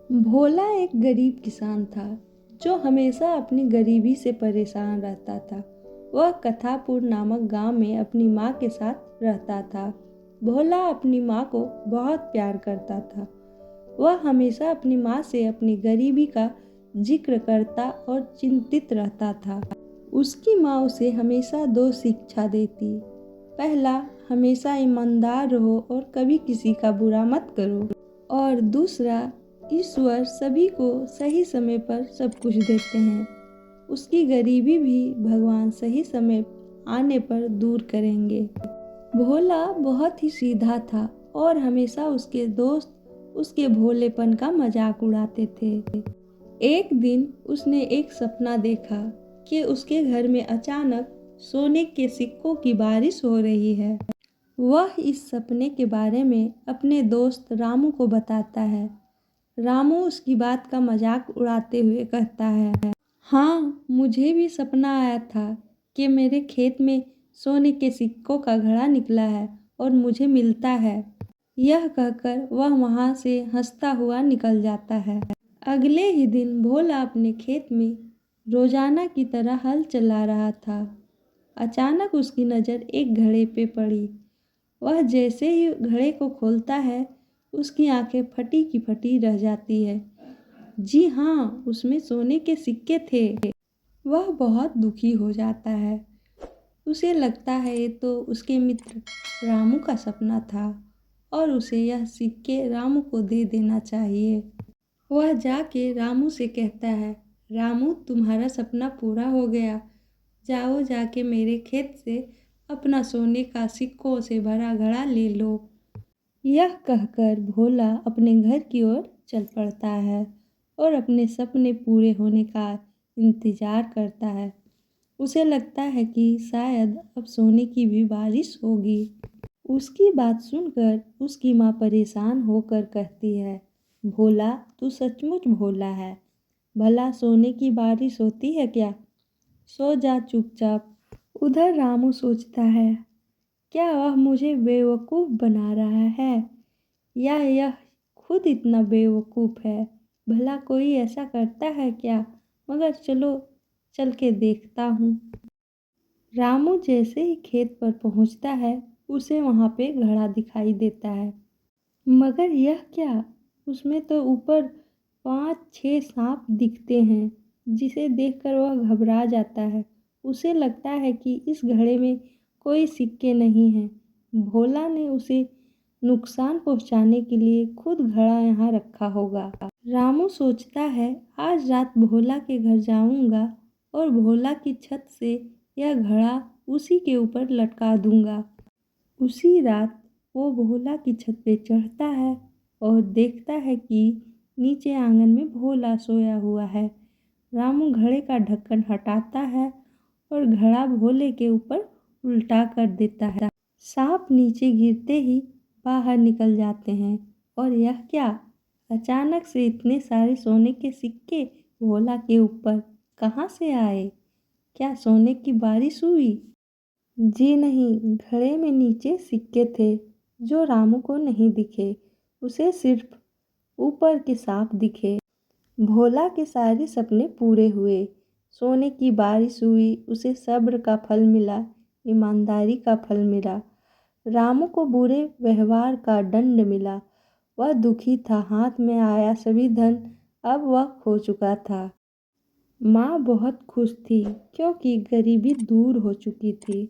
भोला एक गरीब किसान था जो हमेशा अपनी गरीबी से परेशान रहता था। वह कथापुर नामक गांव में अपनी माँ के साथ रहता था। भोला अपनी माँ को बहुत प्यार करता था। वह हमेशा अपनी माँ से अपनी गरीबी का जिक्र करता और चिंतित रहता था। उसकी माँ उसे हमेशा दो शिक्षा देती। पहला, हमेशा ईमानदार रहो और कभी किसी का बुरा मत करो। और दूसरा, ईश्वर सभी को सही समय पर सब कुछ देते हैं। उसकी गरीबी भी भगवान सही समय आने पर दूर करेंगे। भोला बहुत ही सीधा था और हमेशा उसके दोस्त उसके भोलेपन का मजाक उड़ाते थे। एक दिन उसने एक सपना देखा कि उसके घर में अचानक सोने के सिक्कों की बारिश हो रही है। वह इस सपने के बारे में अपने दोस्त रामू को बताता है। रामू उसकी बात का मजाक उड़ाते हुए कहता है, हाँ, मुझे भी सपना आया था कि मेरे खेत में सोने के सिक्कों का घड़ा निकला है और मुझे मिलता है। यह कहकर वह वहाँ से हंसता हुआ निकल जाता है। अगले ही दिन भोला अपने खेत में रोजाना की तरह हल चला रहा था। अचानक उसकी नज़र एक घड़े पे पड़ी। वह जैसे ही घड़े को खोलता है, उसकी आंखें फटी की फटी रह जाती है। जी हाँ, उसमें सोने के सिक्के थे। वह बहुत दुखी हो जाता है। उसे लगता है ये तो उसके मित्र रामू का सपना था और उसे यह सिक्के रामू को दे देना चाहिए। वह जाके रामू से कहता है, रामू, तुम्हारा सपना पूरा हो गया। जाओ, जाके मेरे खेत से अपना सोने का सिक्कों से भरा घड़ा ले लो। यह कहकर भोला अपने घर की ओर चल पड़ता है और अपने सपने पूरे होने का इंतजार करता है। उसे लगता है कि शायद अब सोने की भी बारिश होगी। उसकी बात सुनकर उसकी माँ परेशान होकर कहती है, भोला, तू सचमुच भोला है। भला सोने की बारिश होती है क्या? सो जा चुपचाप। उधर रामू सोचता है, क्या वह मुझे बेवकूफ़ बना रहा है या यह खुद इतना बेवकूफ़ है? भला कोई ऐसा करता है क्या? मगर चलो, चल के देखता हूँ। रामू जैसे ही खेत पर पहुँचता है, उसे वहाँ पे घड़ा दिखाई देता है। मगर यह क्या? उसमें तो ऊपर 5-6 सांप दिखते हैं, जिसे देखकर वह घबरा जाता है। उसे लगता है कि इस घड़े में कोई सिक्के नहीं हैं। भोला ने उसे नुकसान पहुंचाने के लिए खुद घड़ा यहाँ रखा होगा। रामू सोचता है, आज रात भोला के घर जाऊंगा और भोला की छत से यह घड़ा उसी के ऊपर लटका दूंगा। उसी रात वो भोला की छत पे चढ़ता है और देखता है कि नीचे आंगन में भोला सोया हुआ है। रामू घड़े का ढक्कन हटाता है और घड़ा भोले के ऊपर उल्टा कर देता है। सांप नीचे गिरते ही बाहर निकल जाते हैं। और यह क्या? अचानक से इतने सारे सोने के सिक्के भोला के ऊपर कहाँ से आए? क्या सोने की बारिश हुई? जी नहीं, घड़े में नीचे सिक्के थे जो रामू को नहीं दिखे। उसे सिर्फ ऊपर के सांप दिखे। भोला के सारे सपने पूरे हुए। सोने की बारिश हुई, उसे सब्र का फल मिला, ईमानदारी का फल मिला। रामू को बुरे व्यवहार का दंड मिला। वह दुखी था, हाथ में आया सभी धन अब वह खो चुका था। माँ बहुत खुश थी क्योंकि गरीबी दूर हो चुकी थी।